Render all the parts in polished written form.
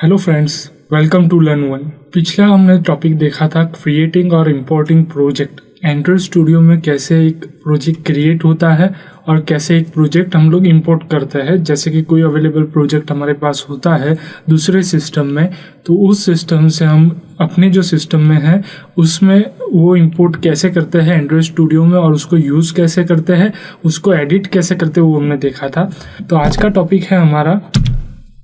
Hello friends, welcome to learn one. पिछला हमने topic देखा था क्रिएटिंग और इंपोर्टिंग प्रोजेक्ट। एंड्रॉयड स्टूडियो में कैसे एक प्रोजेक्ट क्रिएट होता है और कैसे एक प्रोजेक्ट हम लोग इंपोर्ट करते हैं। जैसे कि कोई अवेलेबल प्रोजेक्ट हमारे पास होता है दूसरे सिस्टम में, तो उस सिस्टम से हम अपने जो सिस्टम में है उसमें वो इंपोर्ट कैसे करते हैं एंड्रॉयड स्टूडियो में, और उसको यूज़ कैसे करते हैं, उसको एडिट कैसे करते हैं, वो हमने देखा था। तो आज का टॉपिक है हमारा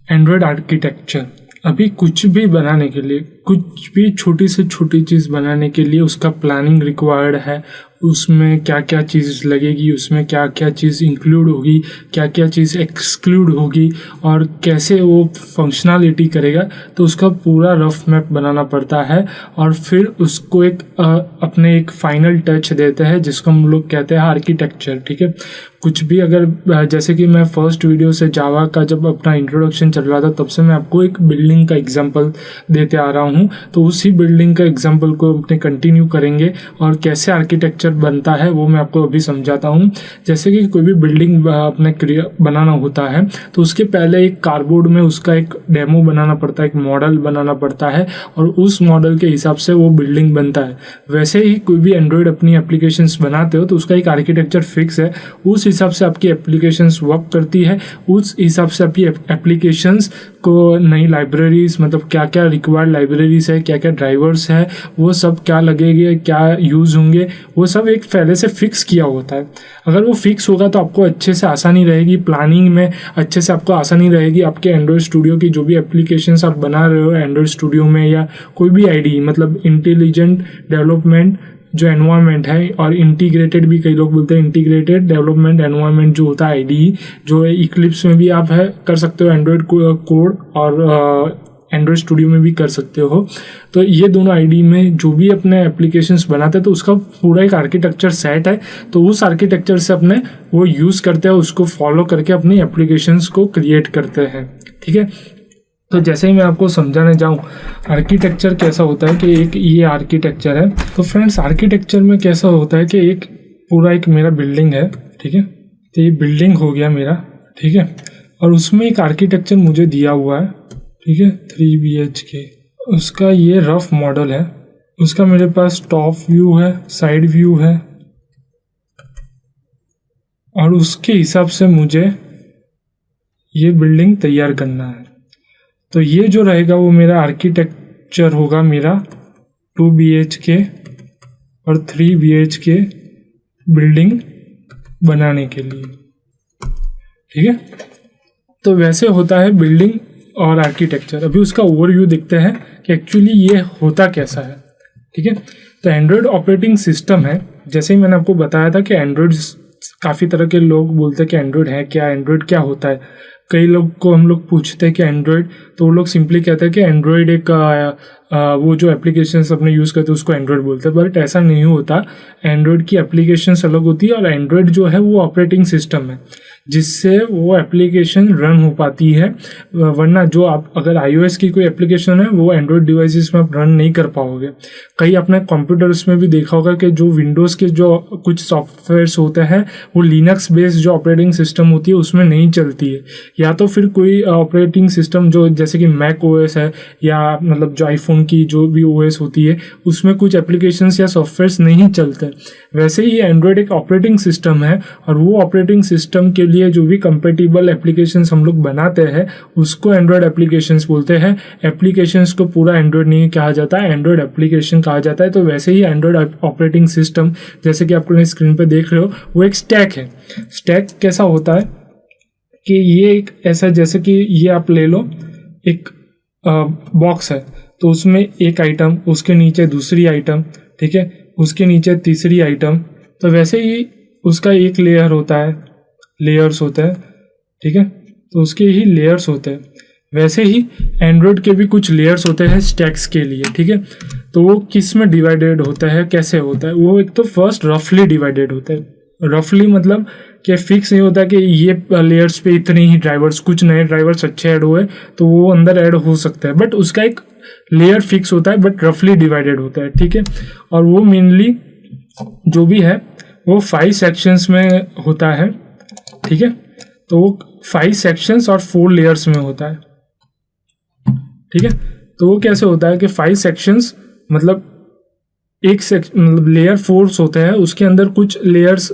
एंड्रॉयड आर्किटेक्चर। अभी कुछ भी बनाने के लिए, कुछ भी छोटी से छोटी चीज़ बनाने के लिए उसका प्लानिंग रिक्वायर्ड है। उसमें क्या क्या चीज़ लगेगी, उसमें क्या क्या चीज़ इंक्लूड होगी, क्या क्या चीज़ एक्सक्लूड होगी, और कैसे वो फंक्शनैलिटी करेगा, तो उसका पूरा रफ मैप बनाना पड़ता है। और फिर उसको एक अपने एक फाइनल टच देते हैं जिसको हम लोग कहते हैं आर्किटेक्चर। ठीक है, कुछ भी अगर जैसे कि मैं फर्स्ट वीडियो से जावा का जब अपना इंट्रोडक्शन चल रहा था तब से मैं आपको एक बिल्डिंग का एग्जांपल देते आ रहा हूँ, तो उसी बिल्डिंग का एग्जांपल को अपने कंटिन्यू करेंगे और कैसे आर्किटेक्चर बनता है वो मैं आपको अभी समझाता हूँ। जैसे कि कोई भी बिल्डिंग अपने बनाना होता है तो उसके पहले एक कार्डबोर्ड में उसका एक डेमो बनाना पड़ता है, एक मॉडल बनाना पड़ता है, और उस मॉडल के हिसाब से वो बिल्डिंग बनता है। वैसे ही कोई भी एंड्रॉयड अपनी एप्लीकेशंस बनाते हो तो उसका एक आर्किटेक्चर फिक्स है, उस हिसाब से आपकी एप्लीकेशंस वर्क करती है, उस हिसाब से आपकी एप्लीकेशंस को नई लाइब्रेरीज, मतलब क्या क्या रिक्वायर्ड लाइब्रेरीज है, क्या क्या ड्राइवर्स है, वो सब क्या लगेंगे, क्या यूज़ होंगे, वो सब एक पहले से फिक्स किया होता है। अगर वो फिक्स होगा तो आपको अच्छे से आसानी रहेगी प्लानिंग में, अच्छे से आपको आसानी रहेगी आपके एंड्रॉयड स्टूडियो की जो भी एप्लीकेशंस आप बना रहे हो एंड्रॉयड स्टूडियो में, या कोई भी आईडी, मतलब इंटेलिजेंट डेवलपमेंट जो एनवायरनमेंट है, और इंटीग्रेटेड भी कई लोग बोलते हैं, इंटीग्रेटेड डेवलपमेंट एनवायरनमेंट जो होता है आईडी, जो इक्लिप्स में भी आप कर सकते हो एंड्रॉयड कोड, और एंड्रॉयड स्टूडियो में भी कर सकते हो। तो ये दोनों आईडी में जो भी अपने एप्लीकेशंस बनाते हैं तो उसका पूरा एक आर्किटेक्चर सेट है, तो उस आर्किटेक्चर से अपने वो यूज़ करते हैं, उसको फॉलो करके अपनी एप्लीकेशंस को क्रिएट करते हैं। ठीक है, तो जैसे ही मैं आपको समझाने जाऊँ आर्किटेक्चर कैसा होता है, कि एक ये आर्किटेक्चर है। तो फ्रेंड्स, आर्किटेक्चर में कैसा होता है कि एक पूरा एक मेरा बिल्डिंग है, ठीक है, तो ये बिल्डिंग हो गया मेरा, ठीक है, और उसमें एक आर्किटेक्चर मुझे दिया हुआ है, ठीक है, 3 BHK। उसका ये रफ मॉडल है, उसका मेरे पास टॉप व्यू है, साइड व्यू है, और उसके हिसाब से मुझे ये बिल्डिंग तैयार करना है। तो ये जो रहेगा वो मेरा आर्किटेक्चर होगा, मेरा 2 BHK और 3 BHK बिल्डिंग बनाने के लिए। ठीक है, तो वैसे होता है बिल्डिंग और आर्किटेक्चर। अभी उसका ओवरव्यू देखते हैं कि एक्चुअली ये होता कैसा है। ठीक है, तो एंड्रॉयड ऑपरेटिंग सिस्टम है। जैसे ही मैंने आपको बताया था कि एंड्रॉयड, काफ़ी तरह के लोग बोलते हैं कि एंड्रॉयड है क्या, एंड्रॉयड क्या होता है। कई लोग को हम लोग पूछते हैं कि एंड्रॉयड, तो वो लोग सिंपली कहते हैं कि एंड्रॉयड एक वो जो एप्लीकेशंस अपने यूज़ करते हैं उसको एंड्रॉयड बोलते हैं, बट ऐसा नहीं होता। एंड्रॉयड की एप्लीकेशंस अलग होती है, और एंड्रॉयड जो है वो ऑपरेटिंग सिस्टम है जिससे वो एप्लीकेशन रन हो पाती है। वरना जो आप अगर iOS की कोई एप्लीकेशन है वो एंड्रॉयड डिवाइसेस में आप रन नहीं कर पाओगे। कई अपने कंप्यूटर्स में भी देखा होगा कि जो विंडोज़ के जो कुछ सॉफ्टवेयर्स होते हैं वो लिनक्स बेस्ड जो ऑपरेटिंग सिस्टम होती है उसमें नहीं चलती है, या तो फिर कोई ऑपरेटिंग सिस्टम जो जैसे कि मैक OS है, या मतलब जो आईफोन की जो भी OS होती है उसमें कुछ एप्लीकेशंस या सॉफ्टवेयर्स नहीं चलते। वैसे ही एंड्रॉयड एक ऑपरेटिंग सिस्टम है, और वो ऑपरेटिंग सिस्टम के लिए जो भी कंपेटिबल एप्लीकेशंस हम लोग बनाते हैं उसको एंड्रॉयड एप्लीकेशंस बोलते हैं। एप्लीकेशंस को पूरा एंड्रॉयड नहीं कहा जाता है, एंड्रॉयड एप्लीकेशन कहा जाता है। तो वैसे ही एंड्रॉयड ऑपरेटिंग सिस्टम, जैसे कि आप स्क्रीन पे देख रहे हो, वो एक स्टैक है। स्टैक कैसा होता है कि ये एक ऐसा, जैसे कि ये आप ले लो, एक बॉक्स है, तो उसमें एक आइटम, उसके नीचे दूसरी आइटम, ठीक है, उसके नीचे तीसरी आइटम। तो वैसे ही उसका एक लेयर होता है, लेयर्स होते हैं, ठीक है, तो उसके ही लेयर्स होते हैं। वैसे ही एंड्रॉयड के भी कुछ लेयर्स होते हैं स्टैक्स के लिए। ठीक है, तो वो किस में डिवाइडेड होता है, कैसे होता है, वो एक तो फर्स्ट रफली डिवाइडेड होता है। रफली मतलब कि फिक्स नहीं होता कि ये लेयर्स पे इतने ही ड्राइवर्स, कुछ नए ड्राइवर्स अच्छे ऐड हुए तो वो अंदर ऐड हो सकते हैं, बट उसका एक लेयर फिक्स होता है, बट रफली डिवाइडेड होता है। ठीक है, और वो मेनली जो भी है वो 5 सेक्शंस में होता है। ठीक है, तो वो 5 सेक्शंस और 4 लेयर्स में होता है। ठीक है। तो वो कैसे होता है कि 5 सेक्शंस मतलब एक मतलब लेयर 4 होते हैं, उसके अंदर कुछ लेयर्स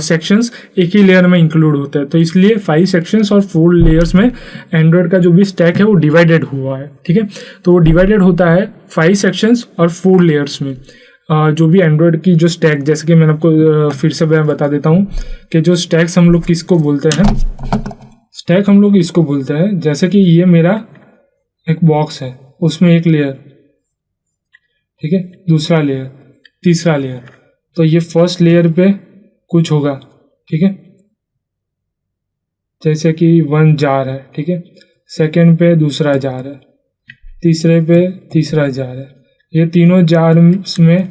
सेक्शंस एक ही लेयर में इंक्लूड होते हैं, तो इसलिए 5 सेक्शंस और 4 लेयर्स में एंड्रॉयड का जो भी स्टैक है वो डिवाइडेड हुआ है। ठीक है, तो वो डिवाइडेड होता है 5 सेक्शंस और 4 लेयर्स में। जो भी एंड्रॉयड की जो स्टैक, जैसे कि मैंने आपको फिर से मैं बता देता हूँ कि जो स्टैक्स हम लोग किसको बोलते हैं, स्टैक हम लोग इसको बोलते हैं, जैसे कि ये मेरा एक बॉक्स है, उसमें एक लेयर, ठीक है, दूसरा लेयर, तीसरा लेयर, तो ये फर्स्ट लेयर पे कुछ होगा, ठीक है, जैसे कि 1 जार है, ठीक है, सेकंड पे दूसरा जार है, तीसरे पे तीसरा जार है, ये तीनों जार में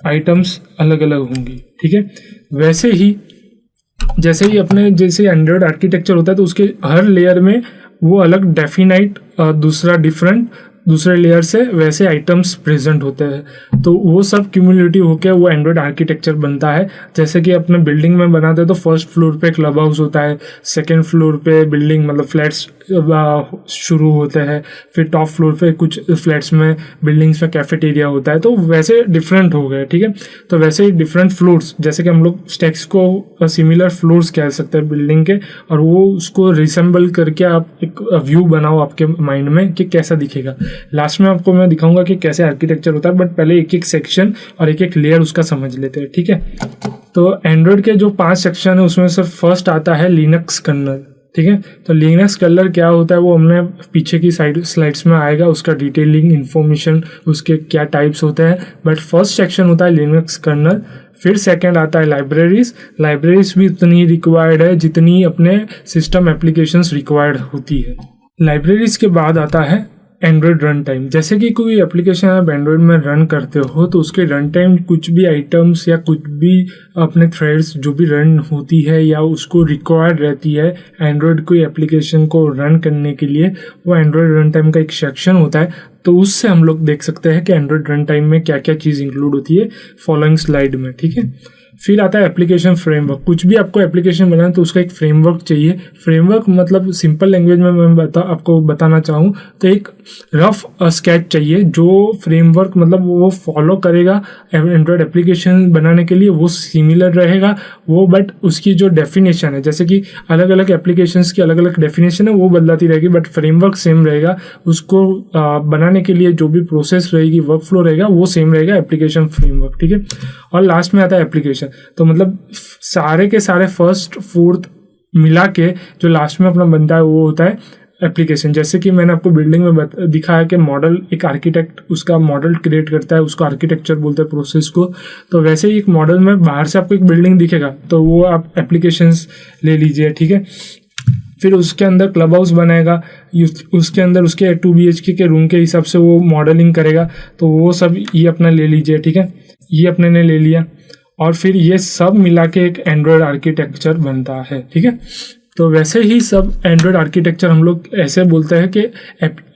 आइटम्स अलग अलग होंगी। ठीक है, वैसे ही जैसे ही अपने जैसे एंड्रॉयड आर्किटेक्चर होता है तो उसके हर लेयर में वो अलग डेफिनाइट दूसरा डिफरेंट दूसरे लेयर से वैसे आइटम्स प्रेजेंट होते हैं, तो वो सब क्यूमुलेटिव होकर वो एंड्रॉयड आर्किटेक्चर बनता है। जैसे कि अपने बिल्डिंग में बनाते हैं तो फर्स्ट फ्लोर पे क्लब हाउस होता है, सेकंड फ्लोर पे बिल्डिंग मतलब फ्लैट्स शुरू होते हैं, फिर टॉप फ्लोर पे कुछ फ्लैट्स में बिल्डिंग्स में कैफेटेरिया होता है, तो वैसे डिफरेंट हो गए। ठीक है, तो वैसे ही डिफरेंट फ्लोर्स, जैसे कि हम लोग स्टैक्स को सिमिलर फ्लोर्स कह सकते हैं बिल्डिंग के, और वो उसको रिसेंबल करके आप एक व्यू बनाओ आपके माइंड में कि कैसा दिखेगा। लास्ट में आपको मैं दिखाऊंगा कि कैसे आर्किटेक्चर होता है, बट पहले एक एक सेक्शन और एक एक लेयर उसका समझ लेते हैं। ठीक है, तो एंड्रॉयड के जो 5 सेक्शन है उसमें से फर्स्ट आता है लिनक्स कर्नल। ठीक है, तो लिनक्स कर्नल क्या होता है वो हमने पीछे की स्लाइड्स में आएगा, उसका डिटेलिंग इन्फॉर्मेशन, उसके क्या टाइप्स होते हैं, बट फर्स्ट सेक्शन होता है लिनक्स कर्नल। फिर सेकंड आता है लाइब्रेरीज भी उतनी रिक्वायर्ड है जितनी अपने सिस्टम एप्लीकेशंस रिक्वायर्ड होती है। लाइब्रेरीज के बाद आता है एंड्रॉयड रन टाइम। जैसे कि कोई एप्लीकेशन आप एंड्रॉयड में रन करते हो तो उसके रन टाइम कुछ भी आइटम्स या कुछ भी अपने थ्रेड्स जो भी रन होती है या उसको रिक्वायर्ड रहती है एंड्रॉयड कोई एप्लीकेशन को रन करने के लिए, वो एंड्रॉयड रन टाइम का एक सेक्शन होता है, तो उससे हम लोग देख सकते हैं कि एंड्रॉयड रन टाइम में क्या क्या चीज़ इंक्लूड होती है फॉलोइंग स्लाइड में। ठीक है, फिर आता है एप्लीकेशन फ्रेमवर्क। कुछ भी आपको एप्लीकेशन बनाना तो उसका एक फ्रेमवर्क चाहिए। फ्रेमवर्क मतलब सिंपल लैंग्वेज में मैं आपको बताना चाहूँ तो एक रफ स्केच चाहिए जो फ्रेमवर्क मतलब वो फॉलो करेगा एंड्रॉयड एप्लीकेशन बनाने के लिए, वो सिमिलर रहेगा वो, बट उसकी जो डेफिनेशन है, जैसे कि अलग अलग एप्लीकेशंस की अलग अलग डेफिनेशन है वो बदलाती रहेगी, बट फ्रेमवर्क सेम रहेगा। उसको बनाने के लिए जो भी प्रोसेस रहेगी, वर्क फ्लो रहेगा, वो सेम रहेगा एप्लीकेशन फ्रेमवर्क। ठीक है, और लास्ट में आता है एप्लीकेशन। तो मतलब सारे के सारे फर्स्ट फोर्थ मिला के जो लास्ट में अपना बनता है वो होता है एप्लीकेशन। जैसे कि मैंने आपको बिल्डिंग में दिखाया कि मॉडल एक आर्किटेक्ट उसका मॉडल क्रिएट करता है, उसको आर्किटेक्चर बोलते हैं प्रोसेस को, तो वैसे ही एक मॉडल में बाहर से आपको एक बिल्डिंग दिखेगा तो वो आप एप्लीकेशंस ले लीजिए। ठीक है, फिर उसके अंदर क्लब हाउस बनाएगा, उसके अंदर उसके 2 BHK के रूम के हिसाब से वो मॉडलिंग करेगा, तो वो सब ये अपना ले लीजिए। ठीक है, ये अपने ने ले लिया और फिर ये सब मिला के एक एंड्रॉयड आर्किटेक्चर बनता है। ठीक है, तो वैसे ही सब एंड्रॉयड आर्किटेक्चर हम लोग ऐसे बोलते हैं कि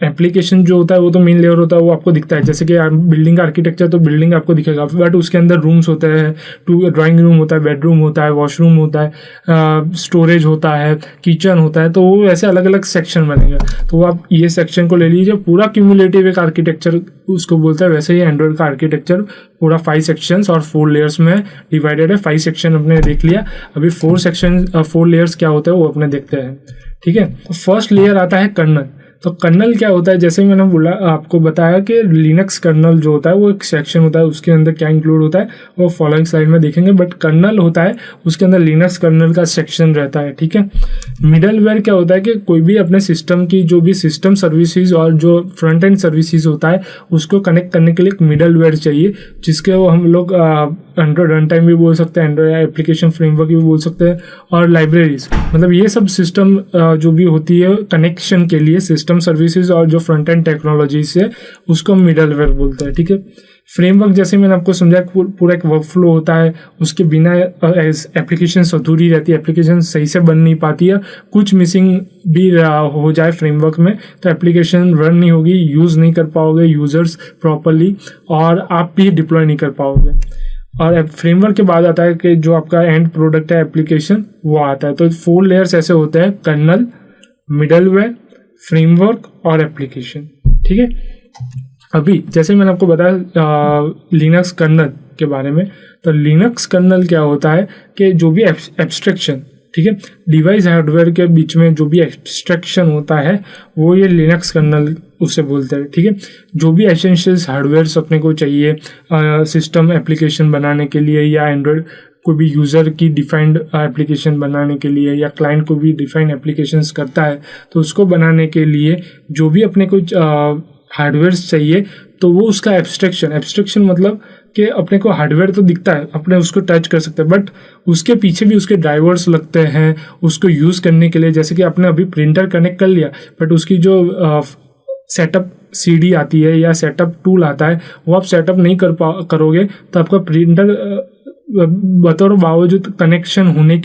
एप्लीकेशन जो होता है वो तो मेन लेयर होता है, वो आपको दिखता है। जैसे कि बिल्डिंग का आर्किटेक्चर तो बिल्डिंग आपको दिखेगा, बट उसके अंदर रूम्स होते हैं, ड्राइंग रूम होता है, बेडरूम होता है, वॉशरूम होता है, स्टोरेज होता है, किचन होता है, तो वो ऐसे अलग अलग सेक्शन बनेंगे। तो आप ये सेक्शन को ले लीजिए, पूरा क्यूमुलेटिव एक आर्किटेक्चर उसको बोलता है। वैसे ही एंड्रॉयड का आर्किटेक्चर पूरा 5 सेक्शंस और 4 लेयर्स में डिवाइडेड है। 5 सेक्शन अपने देख लिया, अभी 4 लेयर्स क्या होता है वो अपने देखते हैं। ठीक है, तो फर्स्ट लेयर आता है कर्नल। तो कर्नल क्या होता है, जैसे मैंने बोला आपको बताया कि लिनक्स कर्नल जो होता है वो एक सेक्शन होता है, उसके अंदर क्या इंक्लूड होता है वो फॉलोइंग स्लाइड में देखेंगे, बट कर्नल होता है उसके अंदर लिनक्स कर्नल का सेक्शन रहता है। ठीक है, मिडलवेयर क्या होता है कि कोई भी अपने सिस्टम की जो भी सिस्टम सर्विसेज और जो फ्रंट एंड सर्विसेज होता है उसको कनेक्ट करने के लिए एक मिडलवेयर चाहिए, जिसके वो हम लोग एंड्रॉयड रन टाइम भी बोल सकते हैं, एंड्रॉयड एप्लीकेशन फ्रेमवर्क भी बोल सकते हैं, और लाइब्रेरीज, मतलब ये सब सिस्टम जो भी होती है कनेक्शन के लिए सिस्टम सर्विसेज और जो फ्रंट एंड टेक्नोलॉजी से, उसको मिडलवेयर बोलते हैं। ठीक है, फ्रेमवर्क जैसे मैंने आपको समझाया पूरा एक वर्क फ्लो होता है, उसके बिना एप्लीकेशन अधूरी रहती है, एप्लीकेशन सही से बन नहीं पाती है, कुछ मिसिंग भी हो जाए फ्रेमवर्क में तो एप्लीकेशन रन नहीं होगी, यूज़ नहीं कर पाओगे यूजर्स प्रॉपरली, और आप भी डिप्लॉय नहीं कर पाओगे। और फ्रेमवर्क के बाद आता है कि जो आपका एंड प्रोडक्ट है एप्लीकेशन वो आता है। तो 4 लेयर्स ऐसे होते हैं, कर्नल, मिडलवेयर, फ्रेमवर्क और एप्लीकेशन। ठीक है। अभी जैसे मैंने आपको बताया लिनक्स कर्नल के बारे में, तो लिनक्स कर्नल क्या होता है कि जो भी एब्स्ट्रैक्शन, ठीक है, डिवाइस हार्डवेयर के बीच में जो भी एब्स्ट्रैक्शन होता है वो ये लिनक्स कर्नल उससे बोलते हैं, ठीक है। जो भी एसेंशियल्स हार्डवेयर्स अपने को चाहिए सिस्टम एप्लीकेशन बनाने के लिए, या एंड्रॉयड कोई भी यूज़र की डिफाइंड एप्लीकेशन बनाने के लिए, या क्लाइंट को भी डिफाइंड एप्लीकेशंस करता है, तो उसको बनाने के लिए जो भी अपने को हार्डवेयर्स चाहिए, तो वो उसका एब्स्ट्रैक्शन मतलब कि अपने को हार्डवेयर तो दिखता है, अपने उसको टच कर सकते हैं, बट उसके पीछे भी उसके ड्राइवर्स लगते हैं उसको यूज़ करने के लिए। जैसे कि आपने अभी प्रिंटर कनेक्ट कर लिया, बट उसकी जो सेटअप सीडी आती है या सेटअप टूल आता है, वो आप सेटअप नहीं करोगे तो आपका प्रिंटर बतौर बावजूद कनेक्शन होने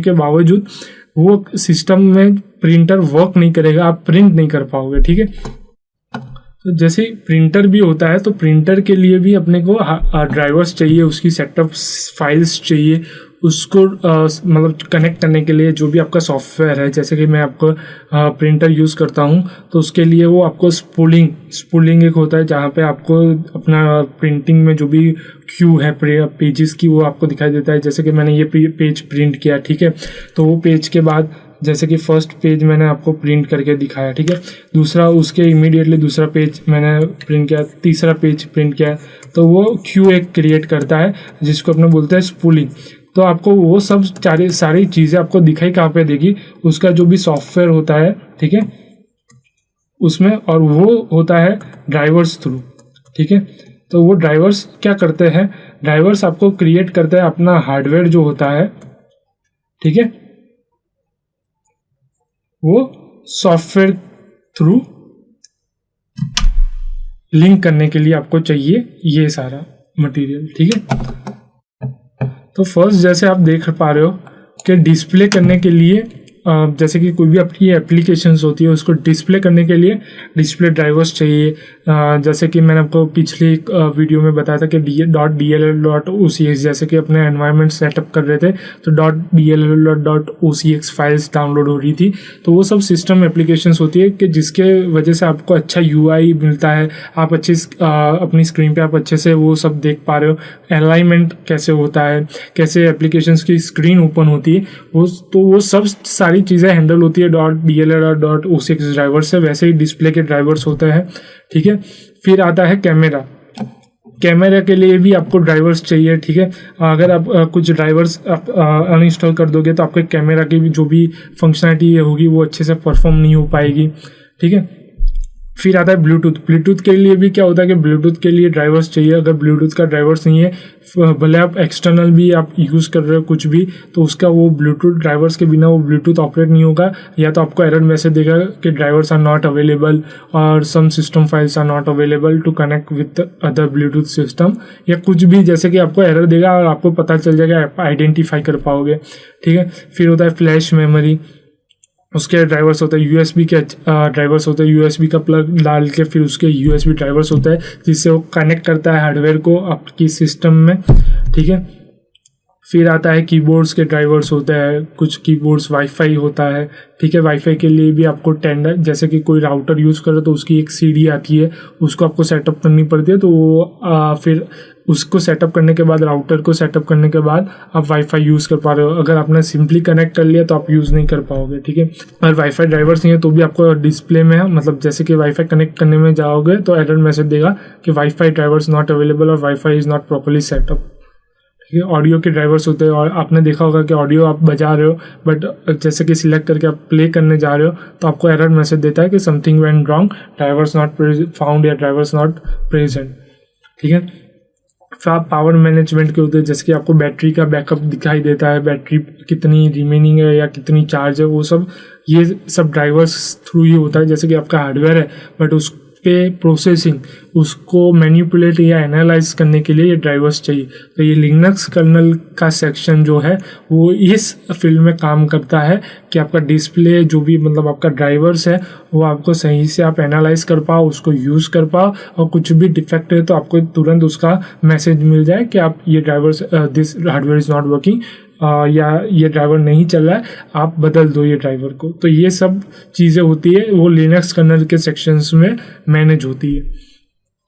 के बावजूद वो सिस्टम में प्रिंटर वर्क नहीं करेगा, आप प्रिंट नहीं कर पाओगे, ठीक है। तो जैसे प्रिंटर भी होता है, तो प्रिंटर के लिए भी अपने को ड्राइवर्स चाहिए, उसकी सेटअप फाइल्स चाहिए, उसको मतलब कनेक्ट करने के लिए जो भी आपका सॉफ्टवेयर है। जैसे कि मैं आपको प्रिंटर यूज़ करता हूँ, तो उसके लिए वो आपको स्पूलिंग एक होता है, जहाँ पे आपको अपना प्रिंटिंग में जो भी क्यू है पेजेस की, वो आपको दिखाई देता है। जैसे कि मैंने ये पेज प्रिंट किया, ठीक है, तो वो पेज के बाद जैसे कि फर्स्ट पेज मैंने आपको प्रिंट करके दिखाया, ठीक है, दूसरा उसके इमीडिएटली दूसरा पेज मैंने प्रिंट किया, तीसरा पेज प्रिंट किया, तो वो क्यू एक क्रिएट करता है जिसको अपने बोलते हैं स्पूलिंग। तो आपको वो सब सारी चीज़ें आपको दिखाई कहाँ पे देगी, उसका जो भी सॉफ्टवेयर होता है, ठीक है, उसमें, और वो होता है ड्राइवर्स थ्रू, ठीक है। तो वो ड्राइवर्स क्या करते हैं, ड्राइवर्स आपको क्रिएट करते हैं अपना हार्डवेयर जो होता है, ठीक है, वो सॉफ्टवेयर थ्रू लिंक करने के लिए आपको चाहिए ये सारा मटेरियल, ठीक है। तो फर्स्ट जैसे आप देख पा रहे हो कि डिस्प्ले करने के लिए जैसे कि कोई भी अपनी एप्लीकेशंस होती है उसको डिस्प्ले करने के लिए डिस्प्ले ड्राइवर्स चाहिए। जैसे कि मैंने आपको पिछली वीडियो में बताया था कि .dll.ocx, जैसे कि अपने एनवायरनमेंट सेटअप कर रहे थे तो .dll.ocx फाइल्स डाउनलोड हो रही थी। तो वो सब सिस्टम एप्लीकेशंस होती है कि जिसके वजह से आपको अच्छा UI मिलता है, आप अच्छे अपनी स्क्रीन पे आप अच्छे से वो सब देख पा रहे हो, अलाइनमेंट कैसे होता है, कैसे एप्लीकेशंस की स्क्रीन ओपन होती है, वो सब सारी चीज़ें हैंडल होती है .dll.ocx ड्राइवर से। वैसे ही डिस्प्ले के ड्राइवर्स होते हैं, ठीक है। फिर आता है कैमरा के लिए भी आपको ड्राइवर्स चाहिए, ठीक है। अगर आप कुछ ड्राइवर्स आप अनइंस्टॉल कर दोगे तो आपके कैमरा की जो भी फंक्शनलिटी होगी वो अच्छे से परफॉर्म नहीं हो पाएगी, ठीक है। फिर आता है ब्लूटूथ के लिए भी क्या होता है कि ब्लूटूथ के लिए ड्राइवर्स चाहिए। अगर ब्लूटूथ का ड्राइवर्स नहीं है, भले आप एक्सटर्नल भी आप यूज़ कर रहे हो कुछ भी, तो उसका वो ब्लूटूथ ड्राइवर्स के बिना वो ब्लूटूथ ऑपरेट नहीं होगा, या तो आपको एरर मैसेज देगा कि ड्राइवर्स आर नॉट अवेलेबल और some system files are not available to connect with other bluetooth system, या कुछ भी, जैसे कि आपको एरर देगा और आपको पता चल जाएगा, आप आइडेंटिफाई कर पाओगे, ठीक है। फिर होता है फ्लैश मेमोरी, उसके ड्राइवर्स होते हैं। USB के ड्राइवर्स होते हैं, USB का प्लग डाल के फिर उसके USB ड्राइवर्स होता है जिससे वो कनेक्ट करता है हार्डवेयर को आपकी सिस्टम में, ठीक है। फिर आता है कीबोर्ड्स के ड्राइवर्स होते हैं, कुछ कीबोर्ड्स वाईफाई होता है, ठीक है। वाईफाई के लिए भी आपको टेंडर, जैसे कि कोई राउटर यूज़ करे तो उसकी एक CD आती है, उसको आपको सेटअप करनी पड़ती है, तो वो फिर उसको सेटअप करने के बाद, राउटर को सेटअप करने के बाद आप वाईफाई यूज़ कर पा रहे हो। अगर आपने सिंपली कनेक्ट कर लिया तो आप यूज़ नहीं कर पाओगे, ठीक है। और वाईफाई ड्राइवर्स नहीं है तो भी आपको डिस्प्ले में, मतलब जैसे कि वाईफाई कनेक्ट करने में जाओगे तो एरर मैसेज देगा कि वाईफाई ड्राइवर्स नॉट अवेलेबल और wifi is not properly setup, ठीक है। ऑडियो के ड्राइवर्स होते हैं, और आपने देखा होगा कि ऑडियो आप बजा रहे हो बट जैसे कि सिलेक्ट करके आप प्ले करने जा रहे हो तो आपको एरर मैसेज देता है कि something went wrong, drivers not found या ड्राइवर्स नॉट प्रेजेंट, ठीक है। फिर आप पावर मैनेजमेंट के होते हैं, जैसे कि आपको बैटरी का बैकअप दिखाई देता है, बैटरी कितनी रिमेनिंग है या कितनी चार्ज है, वो सब ये सब ड्राइवर्स थ्रू ही होता है। जैसे कि आपका हार्डवेयर है बट उस पे प्रोसेसिंग, उसको मैनिपुलेट या एनालाइज करने के लिए ये ड्राइवर्स चाहिए। तो ये लिनक्स कर्नल का सेक्शन जो है वो इस फील्ड में काम करता है कि आपका डिस्प्ले जो भी, मतलब आपका ड्राइवर्स है वो आपको सही से आप एनालाइज कर पाओ, उसको यूज़ कर पाओ, और कुछ भी डिफेक्ट है तो आपको तुरंत उसका मैसेज मिल जाए कि आप ये drivers, this hardware is not working, या ये ड्राइवर नहीं चल रहा है, आप बदल दो ये ड्राइवर को। तो ये सब चीज़ें होती है वो लिनक्स कर्नल के सेक्शंस में मैनेज होती है।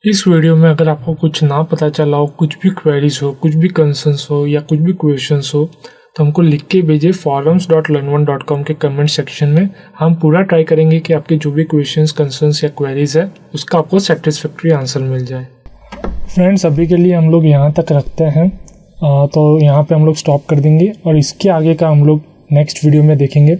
इस वीडियो में अगर आपको कुछ ना पता चला हो, कुछ भी क्वेरीज हो, कुछ भी कंसर्न्स हो या कुछ भी क्वेश्चंस हो, तो हमको लिख के भेजिए forums.learn1.com के कमेंट सेक्शन में। हम पूरा ट्राई करेंगे कि आपके जो भी क्वेश्चंस, कंसर्न्स या क्वेरीज है उसका आपको सेटिस्फैक्ट्री आंसर मिल जाए। फ्रेंड्स, अभी के लिए हम लोग यहाँ तक रखते हैं, तो यहाँ पे हम लोग स्टॉप कर देंगे और इसके आगे का हम लोग नेक्स्ट वीडियो में देखेंगे।